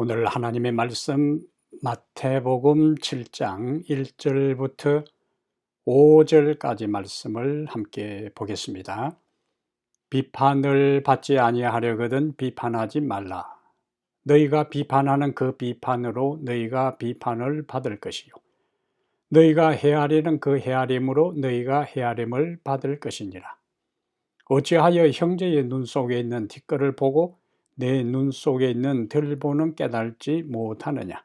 오늘 하나님의 말씀 마태복음 7장 1절부터 5절까지 말씀을 함께 보겠습니다. 비판을 받지 아니하려거든 비판하지 말라. 너희가 비판하는 그 비판으로 너희가 비판을 받을 것이요 너희가 헤아리는 그 헤아림으로 너희가 헤아림을 받을 것이니라. 어찌하여 형제의 눈 속에 있는 티끌을 보고 내 눈 속에 있는 들보는 깨달지 못하느냐.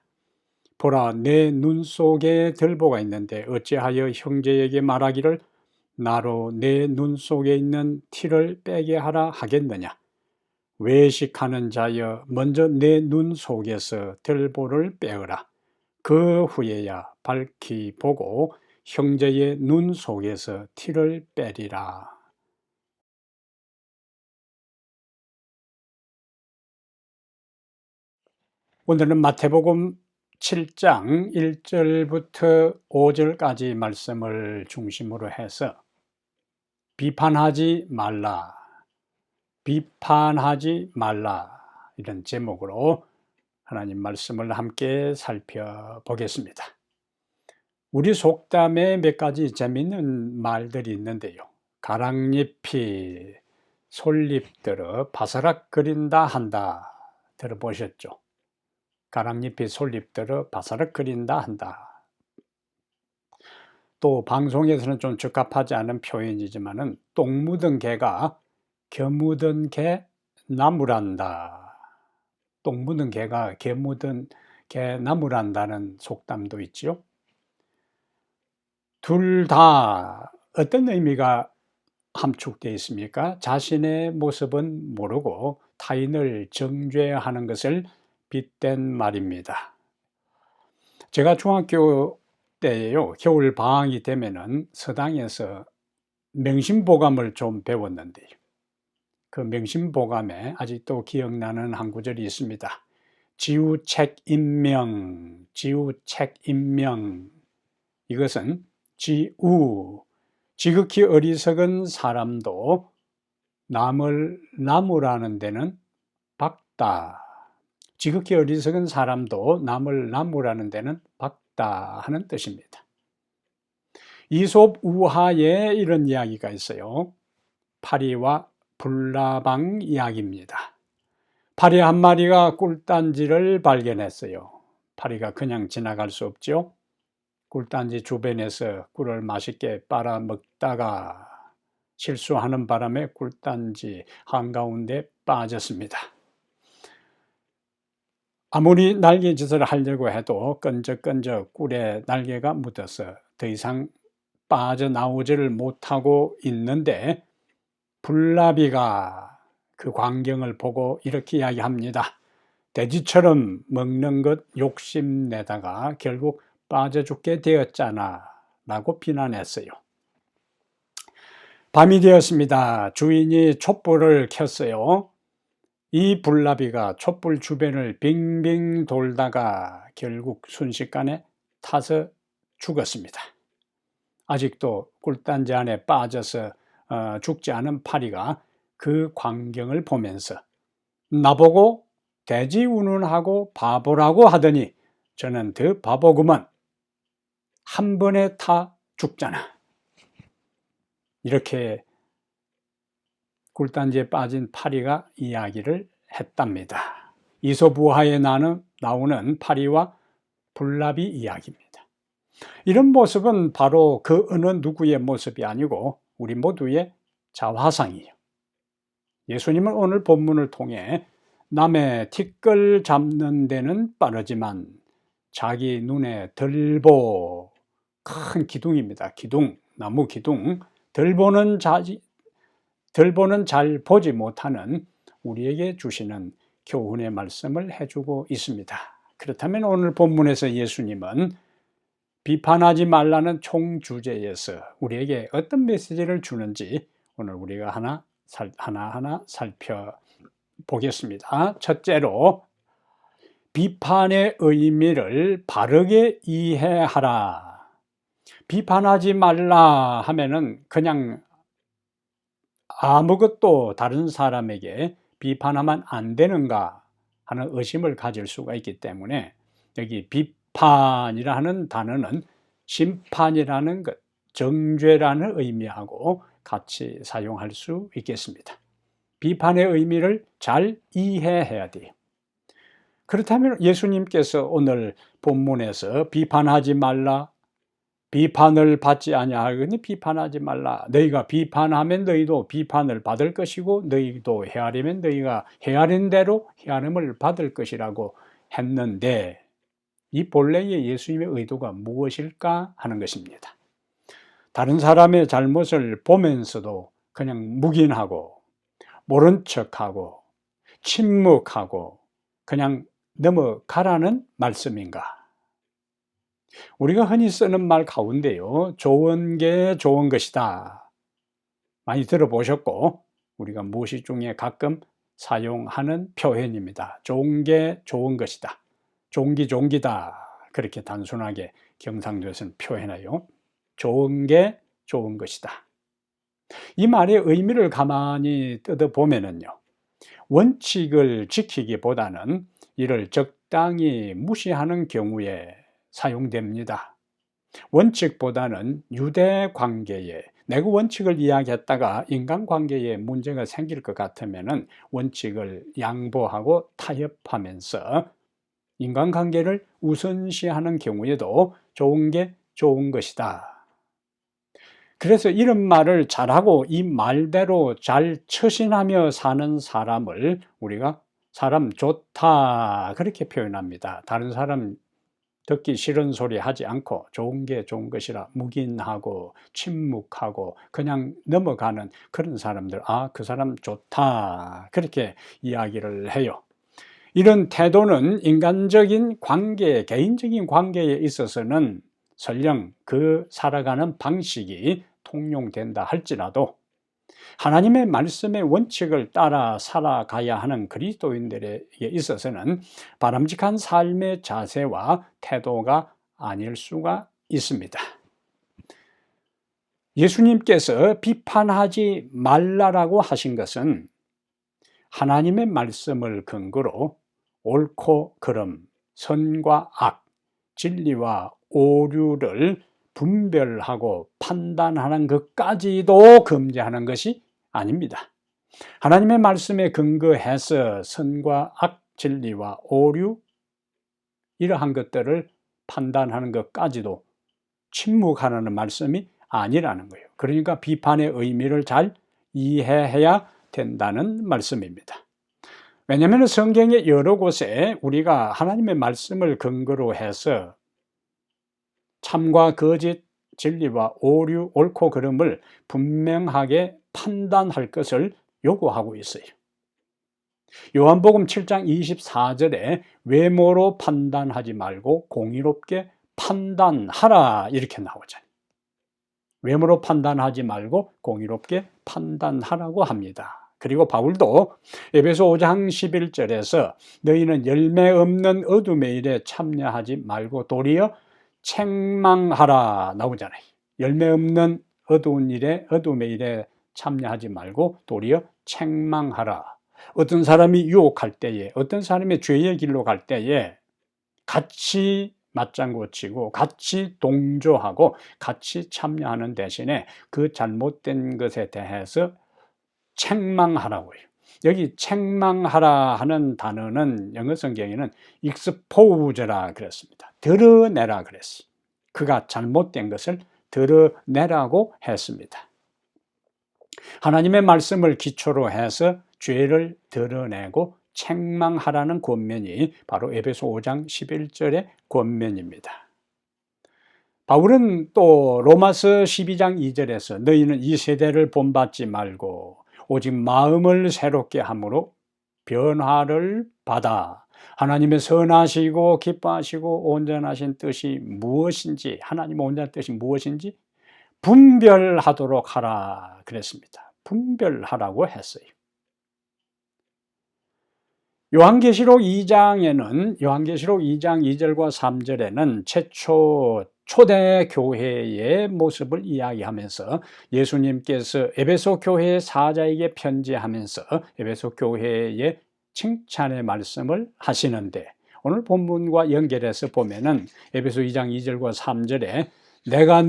보라, 내 눈 속에 들보가 있는데 어찌하여 형제에게 말하기를 나로 내 눈 속에 있는 티를 빼게 하라 하겠느냐. 외식하는 자여, 먼저 내 눈 속에서 들보를 빼어라. 그 후에야 밝히 보고 형제의 눈 속에서 티를 빼리라. 오늘은 마태복음 7장 1절부터 5절까지 말씀을 중심으로 해서 비판하지 말라, 비판하지 말라 이런 제목으로 하나님 말씀을 함께 살펴보겠습니다. 우리 속담에 몇 가지 재미있는 말들이 있는데요. 가랑잎이 솔잎들어 바스락거린다 한다 들어보셨죠? 가랑잎이 솔잎들어 바스락거린다 한다. 또 방송에서는 좀 적합하지 않은 표현이지만은 똥 묻은 개가 겨 묻은 개 나무란다. 똥 묻은 개가 겨 묻은 개 나무란다는 속담도 있죠. 둘 다 어떤 의미가 함축되어 있습니까? 자신의 모습은 모르고 타인을 정죄하는 것을 빗댄 말입니다. 제가 중학교 때에요, 겨울 방학이 되면은 서당에서 명심보감을 좀 배웠는데요. 그 명심보감에 아직도 기억나는 한 구절이 있습니다. 지우책인명, 지우책인명. 이것은 지극히 어리석은 사람도 남을 나무라는 데는 박다. 지극히 어리석은 사람도 남을 나무라는 데는 박다 하는 뜻입니다. 이솝 우화에 이런 이야기가 있어요. 파리와 불나방 이야기입니다. 파리 한 마리가 꿀단지를 발견했어요. 파리가 그냥 지나갈 수 없죠. 꿀단지 주변에서 꿀을 맛있게 빨아먹다가 실수하는 바람에 꿀단지 한가운데 빠졌습니다. 아무리 날개짓을 하려고 해도 끈적끈적 꿀에 날개가 묻어서 더 이상 빠져나오지를 못하고 있는데 불나비가 그 광경을 보고 이렇게 이야기합니다. 돼지처럼 먹는 것 욕심내다가 결국 빠져 죽게 되었잖아 라고 비난했어요. 밤이 되었습니다. 주인이 촛불을 켰어요. 이 불나비가 촛불 주변을 빙빙 돌다가 결국 순식간에 타서 죽었습니다. 아직도 꿀단지 안에 빠져서 죽지 않은 파리가 그 광경을 보면서 나보고 돼지 운운하고 바보라고 하더니 저는 더 바보구먼. 한 번에 타 죽잖아. 이렇게 꿀단지에 빠진 파리가 이야기를 했답니다. 이솝 우화에 나오는 파리와 불나비 이야기입니다. 이런 모습은 바로 그 어느 누구의 모습이 아니고 우리 모두의 자화상이에요. 예수님은 오늘 본문을 통해 남의 티끌 잡는 데는 빠르지만 자기 눈에 들보, 큰 기둥입니다. 기둥, 나무 기둥, 들보는 잘 보지 못하는 우리에게 주시는 교훈의 말씀을 해주고 있습니다. 그렇다면 오늘 본문에서 예수님은 비판하지 말라는 총주제에서 우리에게 어떤 메시지를 주는지 오늘 우리가 하나하나 살펴보겠습니다. 첫째로 비판의 의미를 바르게 이해하라. 비판하지 말라 하면은 그냥 아무것도 다른 사람에게 비판하면 안 되는가 하는 의심을 가질 수가 있기 때문에 여기 비판이라 하는 단어는 심판이라는 것, 정죄라는 의미하고 같이 사용할 수 있겠습니다. 비판의 의미를 잘 이해해야 돼요. 그렇다면 예수님께서 오늘 본문에서 비판하지 말라, 비판을 받지 아니하거니 비판하지 말라, 너희가 비판하면 너희도 비판을 받을 것이고 너희도 헤아리면 너희가 헤아린 대로 헤아림을 받을 것이라고 했는데, 이 본래의 예수님의 의도가 무엇일까 하는 것입니다. 다른 사람의 잘못을 보면서도 그냥 묵인하고 모른 척하고 침묵하고 그냥 넘어가라는 말씀인가? 우리가 흔히 쓰는 말 가운데요, 좋은 게 좋은 것이다, 많이 들어보셨고 우리가 무엇이 중에 가끔 사용하는 표현입니다. 좋은 게 좋은 것이다, 종기종기다, 그렇게 단순하게 경상도에서는 표현해요. 좋은 게 좋은 것이다. 이 말의 의미를 가만히 뜯어보면요, 원칙을 지키기보다는 이를 적당히 무시하는 경우에 사용됩니다. 원칙보다는 유대관계에, 내가 원칙을 이야기했다가 인간관계에 문제가 생길 것 같으면 원칙을 양보하고 타협하면서 인간관계를 우선시하는 경우에도 좋은 게 좋은 것이다. 그래서 이런 말을 잘하고 이 말대로 잘 처신하며 사는 사람을 우리가 사람 좋다 그렇게 표현합니다. 다른 사람 듣기 싫은 소리 하지 않고 좋은 게 좋은 것이라 묵인하고 침묵하고 그냥 넘어가는 그런 사람들, 아, 그 사람 좋다 그렇게 이야기를 해요. 이런 태도는 인간적인 관계, 개인적인 관계에 있어서는 설령 그 살아가는 방식이 통용된다 할지라도 하나님의 말씀의 원칙을 따라 살아가야 하는 그리스도인들에게 있어서는 바람직한 삶의 자세와 태도가 아닐 수가 있습니다. 예수님께서 비판하지 말라라고 하신 것은 하나님의 말씀을 근거로 옳고 그름, 선과 악, 진리와 오류를 분별하고 판단하는 것까지도 금지하는 것이 아닙니다. 하나님의 말씀에 근거해서 선과 악, 진리와 오류, 이러한 것들을 판단하는 것까지도 침묵하라는 말씀이 아니라는 거예요. 그러니까 비판의 의미를 잘 이해해야 된다는 말씀입니다. 왜냐하면 성경의 여러 곳에 우리가 하나님의 말씀을 근거로 해서 참과 거짓, 진리와 오류, 옳고 그름을 분명하게 판단할 것을 요구하고 있어요. 요한복음 7장 24절에 외모로 판단하지 말고 공의롭게 판단하라 이렇게 나오잖아요. 외모로 판단하지 말고 공의롭게 판단하라고 합니다. 그리고 바울도 에베소 5장 11절에서 너희는 열매 없는 어둠의 일에 참여하지 말고 도리어 책망하라 나오잖아요. 열매 없는 어둠의 일에 참여하지 말고 도리어 책망하라. 어떤 사람이 유혹할 때에, 어떤 사람이 죄의 길로 갈 때에 같이 맞장구 치고 같이 동조하고 같이 참여하는 대신에 그 잘못된 것에 대해서 책망하라고요. 여기 책망하라 하는 단어는 영어 성경에는 expose라 그랬습니다. 드러내라 그랬어요. 그가 잘못된 것을 드러내라고 했습니다. 하나님의 말씀을 기초로 해서 죄를 드러내고 책망하라는 권면이 바로 에베소 5장 11절의 권면입니다. 바울은 또 로마서 12장 2절에서 너희는 이 세대를 본받지 말고 오직 마음을 새롭게 함으로 변화를 받아 하나님의 선하시고 기뻐하시고 온전하신 뜻이 무엇인지, 하나님의 온전한 뜻이 무엇인지 분별하도록 하라 그랬습니다. 분별하라고 했어요. 요한계시록 2장에는 요한계시록 2장 2절과 3절에는 최초 초대 교회의 모습을 이야기하면서 예수님께서 에베소 교회의 사자에게 편지하면서 에베소 교회의 칭찬의 말씀을 하시는데, 오늘 본문과 연결해서 보면은 에베소 2장 2절과 3절에 내가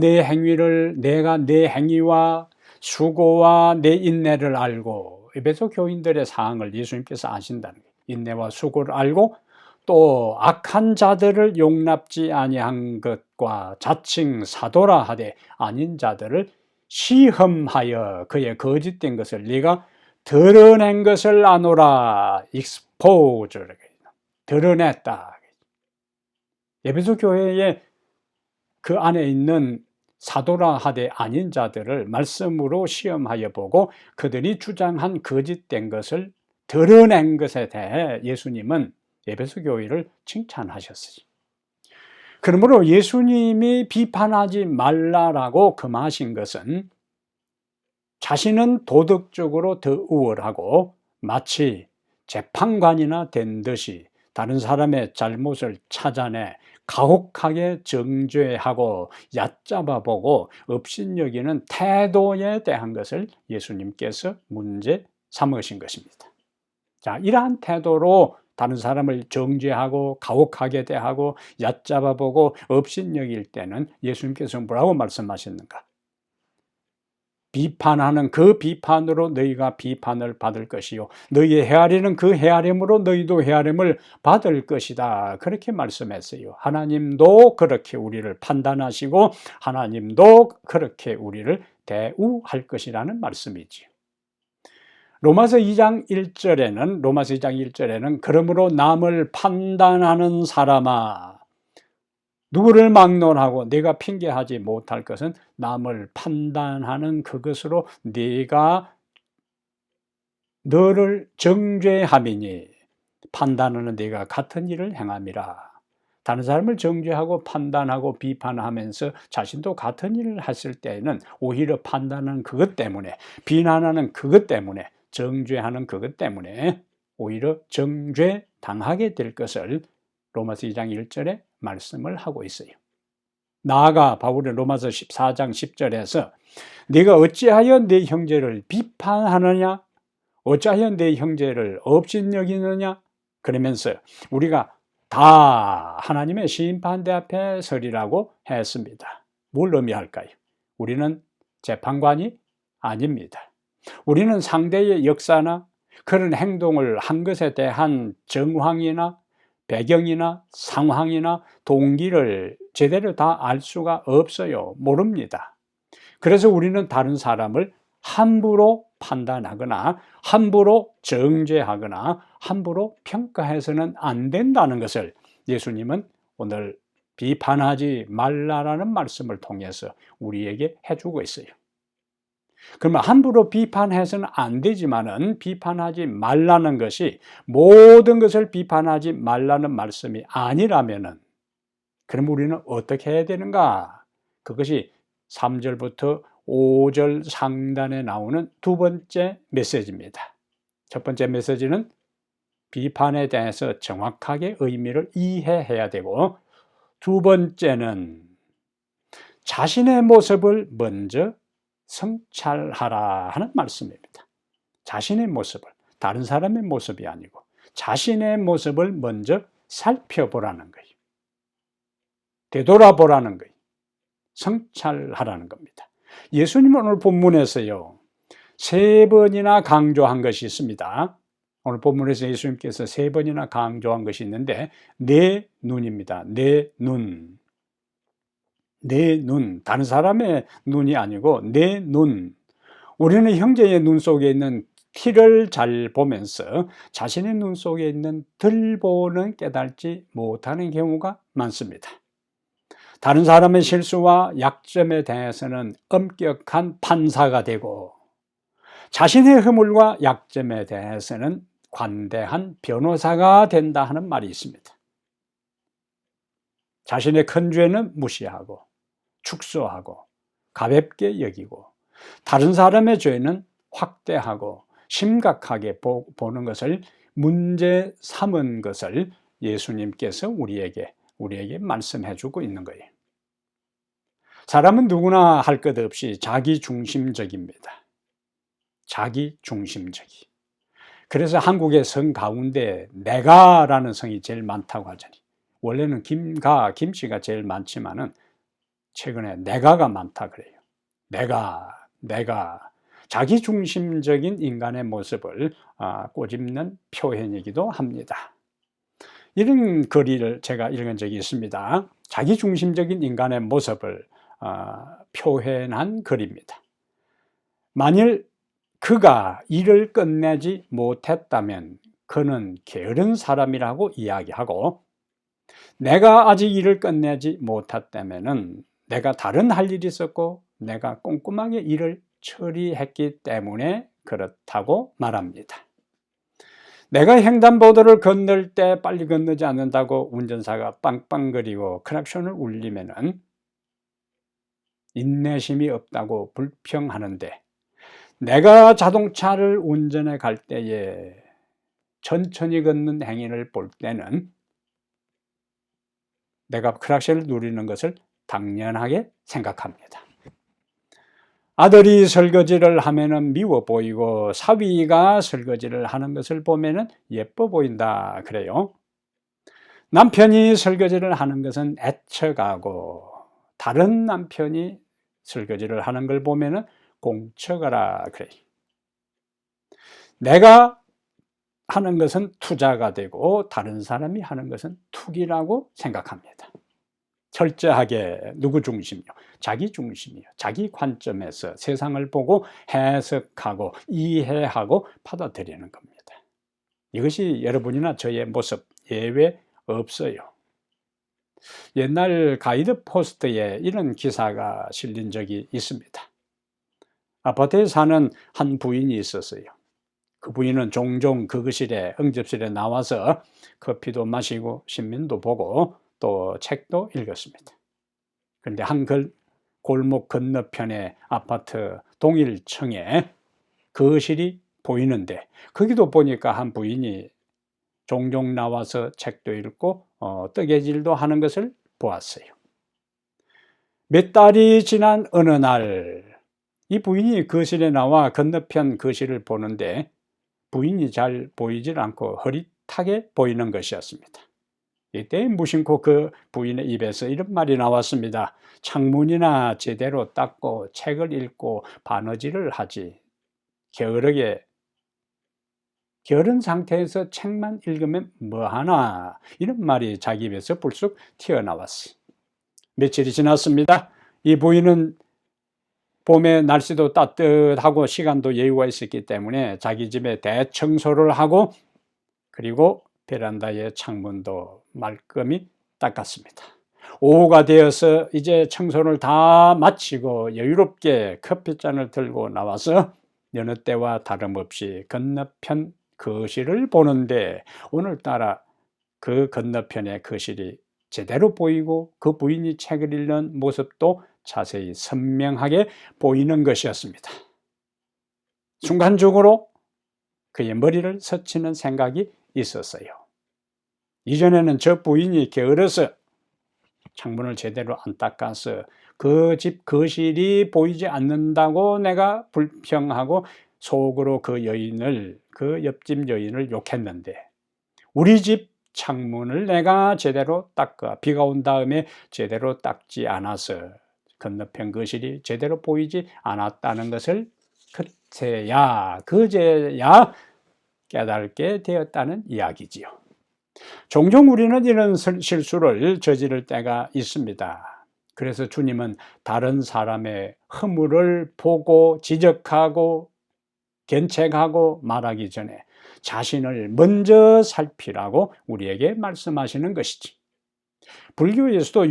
내 행위와 수고와 내 인내를 알고, 에베소 교인들의 사항을 예수님께서 아신다는 거예요. 인내와 수고를 알고 또 악한 자들을 용납지 아니한 것과 자칭 사도라 하되 아닌 자들을 시험하여 그의 거짓된 것을 네가 드러낸 것을 아노라. expose, 드러냈다. 에베소 교회에 그 안에 있는 사도라 하되 아닌 자들을 말씀으로 시험하여 보고 그들이 주장한 거짓된 것을 드러낸 것에 대해 예수님은 에베소 교회를 칭찬하셨어요. 그러므로 예수님이 비판하지 말라라고 금하신 것은 자신은 도덕적으로 더 우월하고 마치 재판관이나 된 듯이 다른 사람의 잘못을 찾아내 가혹하게 정죄하고 얕잡아보고 업신여기는 태도에 대한 것을 예수님께서 문제 삼으신 것입니다. 자, 이러한 태도로 다른 사람을 정죄하고 가혹하게 대하고 얕잡아보고 업신여길 때는 예수님께서 뭐라고 말씀하셨는가? 비판하는 그 비판으로 너희가 비판을 받을 것이요 너희의 헤아리는 그 헤아림으로 너희도 헤아림을 받을 것이다. 그렇게 말씀했어요. 하나님도 그렇게 우리를 판단하시고 하나님도 그렇게 우리를 대우할 것이라는 말씀이지요. 로마서 2장 1절에는 그러므로 남을 판단하는 사람아, 누구를 막론하고 네가 핑계하지 못할 것은 남을 판단하는 그것으로 네가 너를 정죄함이니 판단하는 네가 같은 일을 행함이라. 다른 사람을 정죄하고 판단하고 비판하면서 자신도 같은 일을 했을 때에는 오히려 판단하는 그것 때문에, 비난하는 그것 때문에, 정죄하는 그것 때문에 오히려 정죄당하게 될 것을 로마서 2장 1절에 말씀을 하고 있어요. 나아가 바울은 로마서 14장 10절에서 네가 어찌하여 네 형제를 비판하느냐? 어찌하여 네 형제를 업신여기느냐? 그러면서 우리가 다 하나님의 심판대 앞에 서리라고 했습니다. 뭘 의미할까요? 우리는 재판관이 아닙니다. 우리는 상대의 역사나 그런 행동을 한 것에 대한 정황이나 배경이나 상황이나 동기를 제대로 다 알 수가 없어요. 모릅니다. 그래서 우리는 다른 사람을 함부로 판단하거나 함부로 정죄하거나 함부로 평가해서는 안 된다는 것을 예수님은 오늘 비판하지 말라라는 말씀을 통해서 우리에게 해주고 있어요. 그러면 함부로 비판해서는 안 되지만은 비판하지 말라는 것이 모든 것을 비판하지 말라는 말씀이 아니라면은 그럼 우리는 어떻게 해야 되는가? 그것이 3절부터 5절 상단에 나오는 두 번째 메시지입니다. 첫 번째 메시지는 비판에 대해서 정확하게 의미를 이해해야 되고, 두 번째는 자신의 모습을 먼저 성찰하라 하는 말씀입니다. 자신의 모습을, 다른 사람의 모습이 아니고 자신의 모습을 먼저 살펴보라는 거예요. 되돌아보라는 거예요. 성찰하라는 겁니다. 예수님은 오늘 본문에서요, 3번이나 강조한 것이 있습니다. 오늘 본문에서 예수님께서 3번이나 강조한 것이 있는데, 내 눈입니다. 내 눈. 내 눈. 다른 사람의 눈이 아니고 내 눈. 우리는 형제의 눈 속에 있는 티를 잘 보면서 자신의 눈 속에 있는 들보는 깨닫지 못하는 경우가 많습니다. 다른 사람의 실수와 약점에 대해서는 엄격한 판사가 되고, 자신의 허물과 약점에 대해서는 관대한 변호사가 된다 하는 말이 있습니다. 자신의 큰 죄는 무시하고 축소하고 가볍게 여기고, 다른 사람의 죄는 확대하고 심각하게 보는 것을 문제 삼은 것을 예수님께서 우리에게 말씀해 주고 있는 거예요. 사람은 누구나 할 것 없이 자기중심적입니다. 자기중심적이. 그래서 한국의 성 가운데 내가라는 성이 제일 많다고 하잖아요. 원래는 김씨가 제일 많지만은 최근에 내가가 많다 그래요. 내가 자기중심적인 인간의 모습을 꼬집는 표현이기도 합니다. 이런 글을 제가 읽은 적이 있습니다. 자기중심적인 인간의 모습을 표현한 글입니다. 만일 그가 일을 끝내지 못했다면 그는 게으른 사람이라고 이야기하고, 내가 아직 일을 끝내지 못했다면 내가 다른 할 일이 있었고 내가 꼼꼼하게 일을 처리했기 때문에 그렇다고 말합니다. 내가 횡단보도를 건널 때 빨리 건너지 않는다고 운전사가 빵빵거리고 크락션을 울리면은 인내심이 없다고 불평하는데, 내가 자동차를 운전해 갈 때에 천천히 걷는 행인을 볼 때는 내가 크락션을 누리는 것을 당연하게 생각합니다. 아들이 설거지를 하면은 미워 보이고 사위가 설거지를 하는 것을 보면은 예뻐 보인다 그래요. 남편이 설거지를 하는 것은 애처가고 다른 남편이 설거지를 하는 걸 보면은 공처가라 그래요. 내가 하는 것은 투자가 되고 다른 사람이 하는 것은 투기라고 생각합니다. 철저하게 누구 중심이요? 자기 중심이요. 자기 관점에서 세상을 보고 해석하고 이해하고 받아들이는 겁니다. 이것이 여러분이나 저의 모습 예외 없어요. 옛날 가이드 포스트에 이런 기사가 실린 적이 있습니다. 아파트에 사는 한 부인이 있었어요. 그 부인은 종종 그 응접실에 나와서 커피도 마시고 신문도 보고 또 책도 읽었습니다. 그런데 한 골목 건너편의 아파트 동일층에 거실이 보이는데, 거기도 보니까 한 부인이 종종 나와서 책도 읽고 뜨개질도 하는 것을 보았어요. 몇 달이 지난 어느 날 이 부인이 거실에 나와 건너편 거실을 보는데 부인이 잘 보이질 않고 흐릿하게 보이는 것이었습니다. 이때 무심코 그 부인의 입에서 이런 말이 나왔습니다. 창문이나 제대로 닦고 책을 읽고 바느질을 하지, 게으른 상태에서 책만 읽으면 뭐하나, 이런 말이 자기 입에서 불쑥 튀어나왔어요. 며칠이 지났습니다. 이 부인은 봄에 날씨도 따뜻하고 시간도 여유가 있었기 때문에 자기 집에 대청소를 하고, 그리고 베란다의 창문도 말끔히 닦았습니다. 오후가 되어서 이제 청소를 다 마치고 여유롭게 커피잔을 들고 나와서 여느 때와 다름없이 건너편 거실을 보는데, 오늘따라 그 건너편의 거실이 제대로 보이고 그 부인이 책을 읽는 모습도 자세히 선명하게 보이는 것이었습니다. 순간적으로 그의 머리를 스치는 생각이 있었어요. 이전에는 저 부인이 게을러서 창문을 제대로 안 닦아서 그 집 거실이 보이지 않는다고 내가 불평하고 속으로 그 옆집 여인을 욕했는데, 우리 집 창문을 내가 제대로 닦아 비가 온 다음에 제대로 닦지 않아서 건너편 거실이 제대로 보이지 않았다는 것을 그제야 깨닫게 되었다는 이야기지요. 종종 우리는 이런 실수를 저지를 때가 있습니다. 그래서 주님은 다른 사람의 허물을 보고 지적하고 견책하고 말하기 전에 자신을 먼저 살피라고 우리에게 말씀하시는 것이지. 불교에서도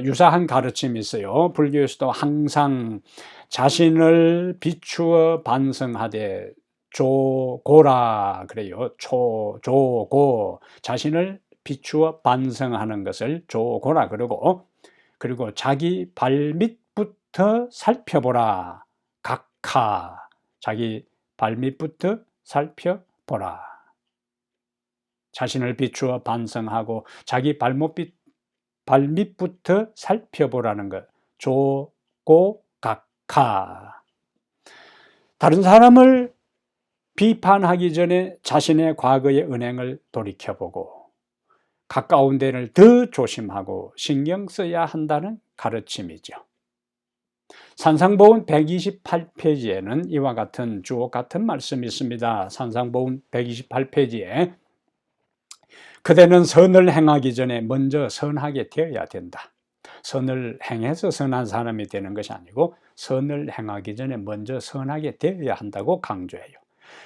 유사한 가르침이 있어요. 불교에서도 항상 자신을 비추어 반성하되 조고라 그래요. 조고, 자신을 비추어 반성하는 것을 조고라 그러고, 그리고 자기 발밑부터 살펴보라 각하, 자기 발밑부터 살펴보라. 자신을 비추어 반성하고 자기 발밑부터 살펴보라는 것, 조고각하. 다른 사람을 비판하기 전에 자신의 과거의 은행을 돌이켜보고 가까운 데를 더 조심하고 신경 써야 한다는 가르침이죠. 산상보훈 128페이지에는 이와 같은 주옥 같은 말씀이 있습니다. 산상보훈 128페이지에 그대는 선을 행하기 전에 먼저 선하게 되어야 된다. 선을 행해서 선한 사람이 되는 것이 아니고 선을 행하기 전에 먼저 선하게 되어야 한다고 강조해요.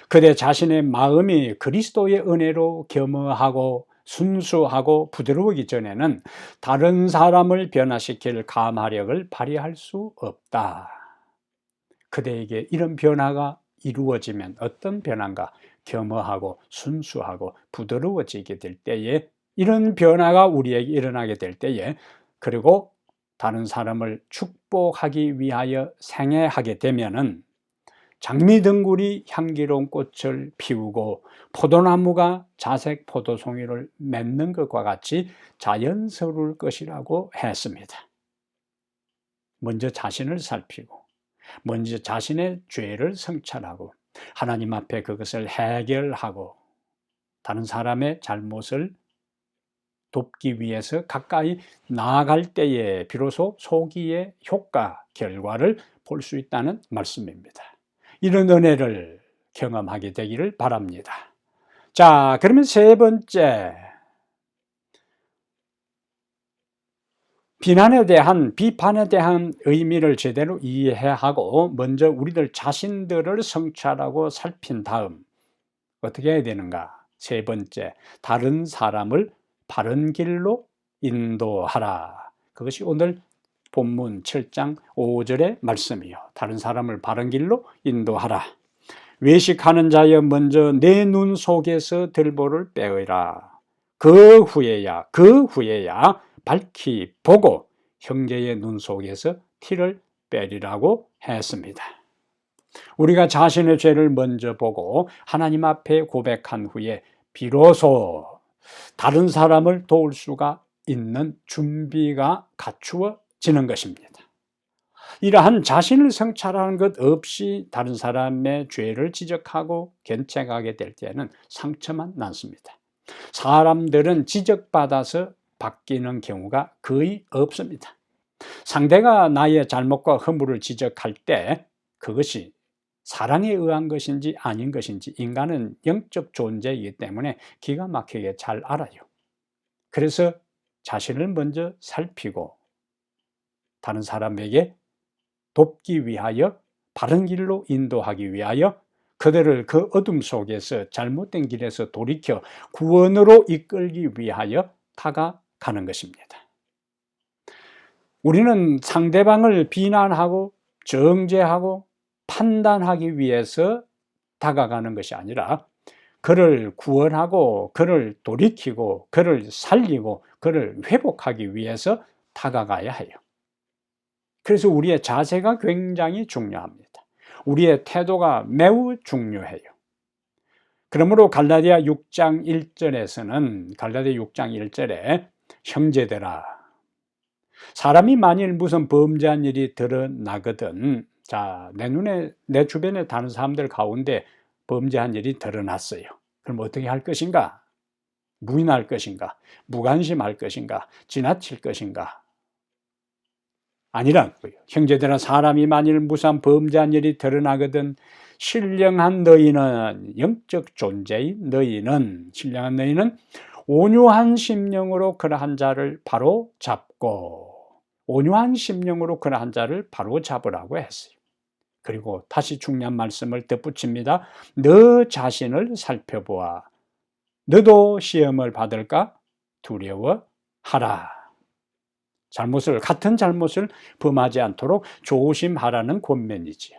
그대 자신의 마음이 그리스도의 은혜로 겸허하고 순수하고 부드러우기 전에는 다른 사람을 변화시킬 감화력을 발휘할 수 없다. 그대에게 이런 변화가 이루어지면 어떤 변화인가? 겸허하고 순수하고 부드러워지게 될 때에, 이런 변화가 우리에게 일어나게 될 때에, 그리고 다른 사람을 축복하기 위하여 생애하게 되면은 장미등굴이 향기로운 꽃을 피우고 포도나무가 자색 포도송이를 맺는 것과 같이 자연스러울 것이라고 했습니다. 먼저 자신을 살피고 먼저 자신의 죄를 성찰하고 하나님 앞에 그것을 해결하고 다른 사람의 잘못을 돕기 위해서 가까이 나아갈 때에 비로소 소기의 효과, 결과를 볼 수 있다는 말씀입니다. 이런 은혜를 경험하게 되기를 바랍니다. 자, 그러면 세 번째, 비난에 대한, 비판에 대한 의미를 제대로 이해하고 먼저 우리들 자신들을 성찰하고 살핀 다음 어떻게 해야 되는가? 세 번째, 다른 사람을 바른 길로 인도하라. 그것이 오늘 본문 7장 5절의 말씀이요. 다른 사람을 바른 길로 인도하라. 외식하는 자여 먼저 내 눈 속에서 들보를 빼어라. 그 후에야 밝히 보고 형제의 눈 속에서 티를 빼리라고 했습니다. 우리가 자신의 죄를 먼저 보고 하나님 앞에 고백한 후에 비로소 다른 사람을 도울 수가 있는 준비가 갖추어지는 것입니다. 이러한 자신을 성찰하는 것 없이 다른 사람의 죄를 지적하고 견책하게 될 때는 상처만 남습니다. 사람들은 지적받아서 바뀌는 경우가 거의 없습니다. 상대가 나의 잘못과 허물을 지적할 때 그것이 사랑에 의한 것인지 아닌 것인지 인간은 영적 존재이기 때문에 기가 막히게 잘 알아요. 그래서 자신을 먼저 살피고 다른 사람에게 돕기 위하여 바른 길로 인도하기 위하여 그들을 그 어둠 속에서 잘못된 길에서 돌이켜 구원으로 이끌기 위하여 다가가는 것입니다. 우리는 상대방을 비난하고 정죄하고 판단하기 위해서 다가가는 것이 아니라 그를 구원하고 그를 돌이키고 그를 살리고 그를 회복하기 위해서 다가가야 해요. 그래서 우리의 자세가 굉장히 중요합니다. 우리의 태도가 매우 중요해요. 그러므로 갈라디아 6장 1절에서는 갈라디아 6장 1절에 형제들아, 사람이 만일 무슨 범죄한 일이 드러나거든, 자, 내 주변에 다른 사람들 가운데 범죄한 일이 드러났어요. 그럼 어떻게 할 것인가? 무인할 것인가? 무관심할 것인가? 지나칠 것인가? 아니라고요. 형제들아, 사람이 만일 무슨 범죄한 일이 드러나거든 신령한 너희는, 영적 존재인 너희는, 신령한 너희는 온유한 심령으로 그러한 자를 바로 잡고, 온유한 심령으로 그러한 자를 바로 잡으라고 했어요. 그리고 다시 중요한 말씀을 덧붙입니다. 너 자신을 살펴보아. 너도 시험을 받을까 두려워하라. 같은 잘못을 범하지 않도록 조심하라는 권면이지요.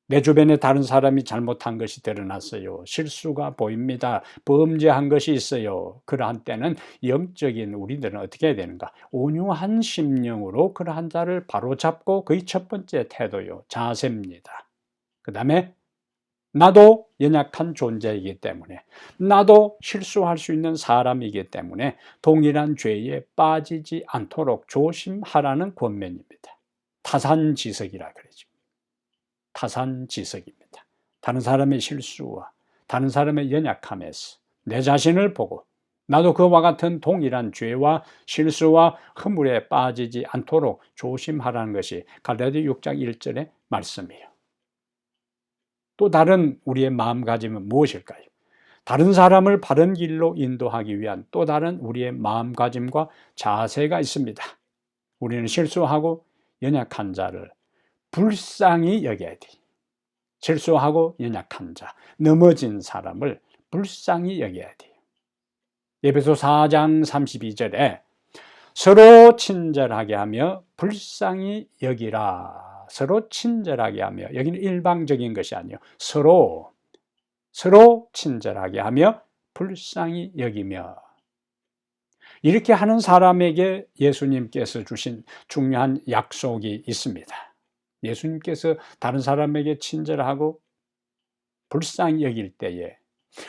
내 주변에 다른 사람이 잘못한 것이 드러났어요. 실수가 보입니다. 범죄한 것이 있어요. 그러한 때는 영적인 우리들은 어떻게 해야 되는가? 온유한 심령으로 그러한 자를 바로잡고, 그의 첫 번째 태도요, 자세입니다. 그 다음에 나도 연약한 존재이기 때문에, 나도 실수할 수 있는 사람이기 때문에 동일한 죄에 빠지지 않도록 조심하라는 권면입니다. 타산지석이라 그러죠. 타산지석입니다. 다른 사람의 실수와 다른 사람의 연약함에서 내 자신을 보고 나도 그와 같은 동일한 죄와 실수와 허물에 빠지지 않도록 조심하라는 것이 갈라디아 6장 1절의 말씀이에요. 또 다른 우리의 마음가짐은 무엇일까요? 다른 사람을 바른 길로 인도하기 위한 또 다른 우리의 마음가짐과 자세가 있습니다. 우리는 실수하고 연약한 자를 불쌍히 여겨야 돼. 실수하고 연약한 자, 넘어진 사람을 불쌍히 여겨야 돼요. 에베소 4장 32절에 서로 친절하게 하며 불쌍히 여기라. 서로 친절하게 하며, 여기는 일방적인 것이 아니에요. 서로 친절하게 하며 불쌍히 여기며, 이렇게 하는 사람에게 예수님께서 주신 중요한 약속이 있습니다. 예수님께서 다른 사람에게 친절하고 불쌍히 여길 때에,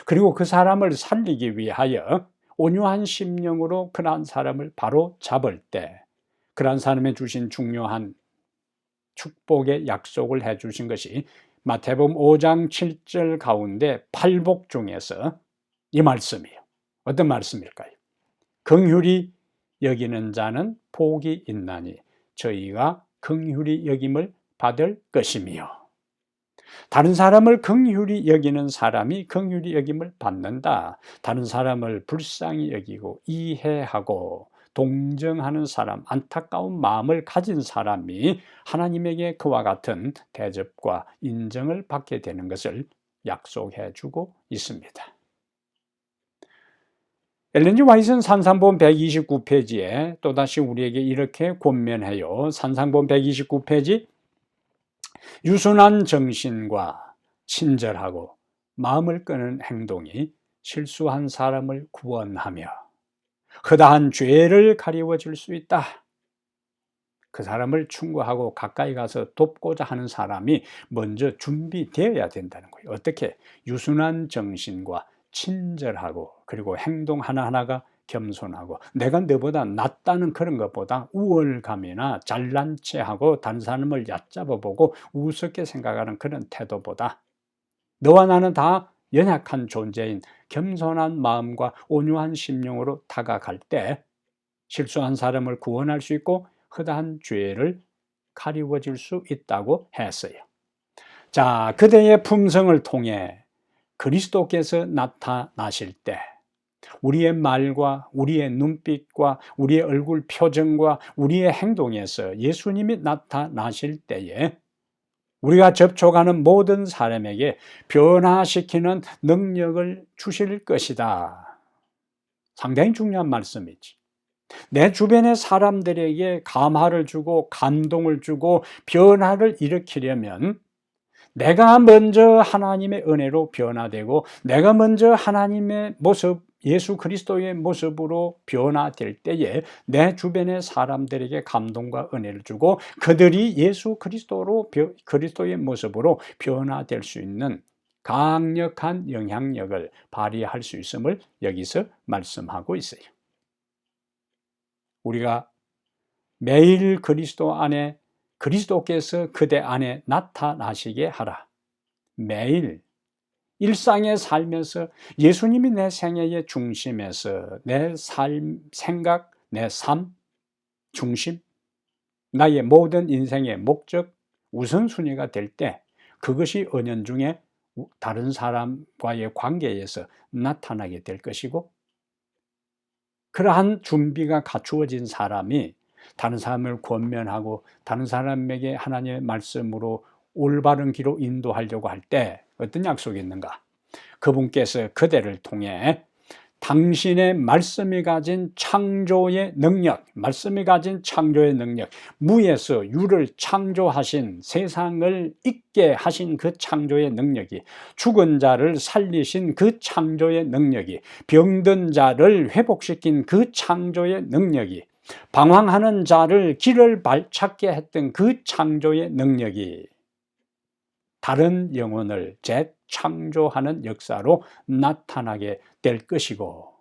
그리고 그 사람을 살리기 위하여 온유한 심령으로 그러한 사람을 바로 잡을 때, 그러한 사람에 주신 중요한 축복의 약속을 해 주신 것이 마태복음 5장 7절 가운데 팔복 중에서 이 말씀이에요. 어떤 말씀일까요? 긍휼히 여기는 자는 복이 있나니 저희가 긍휼히 여김을 받을 것이며, 다른 사람을 긍휼히 여기는 사람이 긍휼히 여김을 받는다. 다른 사람을 불쌍히 여기고 이해하고 동정하는 사람, 안타까운 마음을 가진 사람이 하나님에게 그와 같은 대접과 인정을 받게 되는 것을 약속해 주고 있습니다. 엘렌 지 화이트는 산상본 129페이지에 또다시 우리에게 이렇게 권면해요. 산상본 129페이지, 유순한 정신과 친절하고 마음을 끄는 행동이 실수한 사람을 구원하며 허다한 죄를 가리워 줄 수 있다. 그 사람을 충고하고 가까이 가서 돕고자 하는 사람이 먼저 준비되어야 된다는 거예요. 어떻게? 유순한 정신과 친절하고, 그리고 행동 하나하나가 겸손하고, 내가 너보다 낫다는 그런 것보다 우월감이나 잘난 체하고 다른 사람을 얕잡아 보고 우습게 생각하는 그런 태도보다 너와 나는 다 연약한 존재인 겸손한 마음과 온유한 심령으로 다가갈 때 실수한 사람을 구원할 수 있고 허다한 죄를 가리워질 수 있다고 했어요. 자, 그대의 품성을 통해 그리스도께서 나타나실 때 우리의 말과 우리의 눈빛과 우리의 얼굴 표정과 우리의 행동에서 예수님이 나타나실 때에 우리가 접촉하는 모든 사람에게 변화시키는 능력을 주실 것이다. 상당히 중요한 말씀이지. 내 주변의 사람들에게 감화를 주고 감동을 주고 변화를 일으키려면 내가 먼저 하나님의 은혜로 변화되고 내가 먼저 하나님의 모습, 예수 그리스도의 모습으로 변화될 때에 내 주변의 사람들에게 감동과 은혜를 주고 그들이 예수 그리스도의 모습으로 변화될 수 있는 강력한 영향력을 발휘할 수 있음을 여기서 말씀하고 있어요. 우리가 매일 그리스도 안에, 그리스도께서 그대 안에 나타나시게 하라. 매일 일상에 살면서 예수님이 내 생애의 중심에서 내 생각, 내 삶 중심, 나의 모든 인생의 목적, 우선순위가 될 때 그것이 은연중에 다른 사람과의 관계에서 나타나게 될 것이고, 그러한 준비가 갖추어진 사람이 다른 사람을 권면하고 다른 사람에게 하나님의 말씀으로 올바른 길로 인도하려고 할 때 어떤 약속이 있는가? 그분께서 그대를 통해 당신의 말씀이 가진 창조의 능력, 말씀이 가진 창조의 능력, 무에서 유를 창조하신, 세상을 있게 하신 그 창조의 능력이, 죽은 자를 살리신 그 창조의 능력이, 병든 자를 회복시킨 그 창조의 능력이, 방황하는 자를 길을 찾게 했던 그 창조의 능력이 다른 영혼을 재창조하는 역사로 나타나게 될 것이고,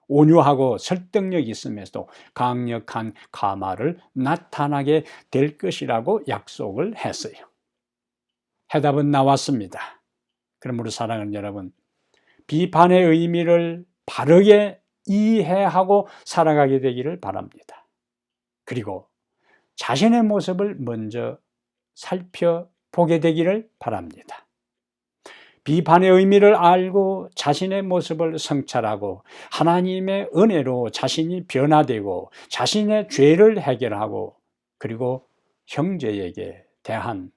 온유하고 설득력 있음에도 강력한 감화를 나타나게 될 것이라고 약속을 했어요. 해답은 나왔습니다. 그러므로 사랑하는 여러분, 비판의 의미를 바르게 이해하고 살아가게 되기를 바랍니다. 그리고 자신의 모습을 먼저 살펴보게 되기를 바랍니다. 비판의 의미를 알고 자신의 모습을 성찰하고 하나님의 은혜로 자신이 변화되고 자신의 죄를 해결하고 그리고 형제에게 대한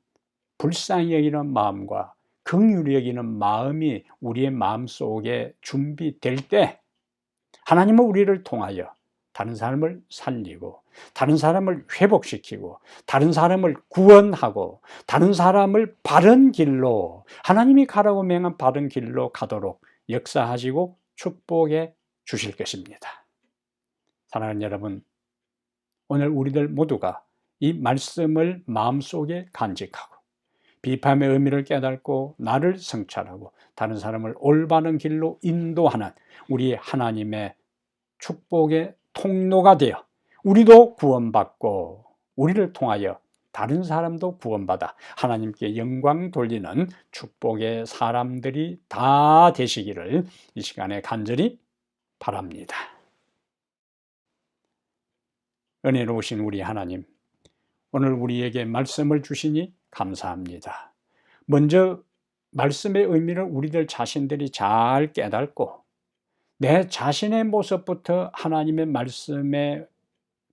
불쌍히 여기는 마음과 긍휼히 여기는 마음이 우리의 마음속에 준비될 때 하나님은 우리를 통하여 다른 사람을 살리고 다른 사람을 회복시키고 다른 사람을 구원하고 다른 사람을 바른 길로, 하나님이 가라고 명한 바른 길로 가도록 역사하시고 축복해 주실 것입니다. 사랑하는 여러분, 오늘 우리들 모두가 이 말씀을 마음속에 간직하고 비판의 의미를 깨닫고 나를 성찰하고 다른 사람을 올바른 길로 인도하는 우리 하나님의 축복의 통로가 되어 우리도 구원받고 우리를 통하여 다른 사람도 구원받아 하나님께 영광 돌리는 축복의 사람들이 다 되시기를 이 시간에 간절히 바랍니다. 은혜로우신 우리 하나님, 오늘 우리에게 말씀을 주시니 감사합니다. 먼저 말씀의 의미를 우리들 자신들이 잘 깨닫고 내 자신의 모습부터 하나님의 말씀의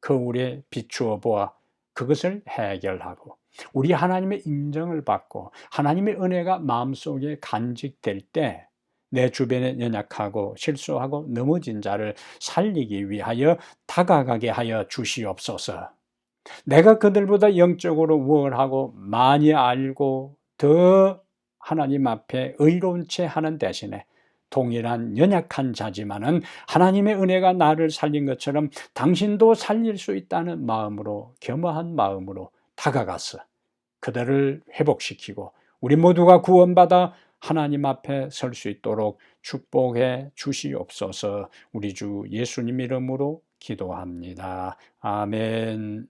거울에 비추어 보아 그것을 해결하고 우리 하나님의 인정을 받고 하나님의 은혜가 마음속에 간직될 때 내 주변에 연약하고 실수하고 넘어진 자를 살리기 위하여 다가가게 하여 주시옵소서. 내가 그들보다 영적으로 우월하고 많이 알고 더 하나님 앞에 의로운 채 하는 대신에 동일한 연약한 자지만은 하나님의 은혜가 나를 살린 것처럼 당신도 살릴 수 있다는 마음으로, 겸허한 마음으로 다가가서 그들을 회복시키고 우리 모두가 구원받아 하나님 앞에 설 수 있도록 축복해 주시옵소서. 우리 주 예수님 이름으로 기도합니다. 아멘.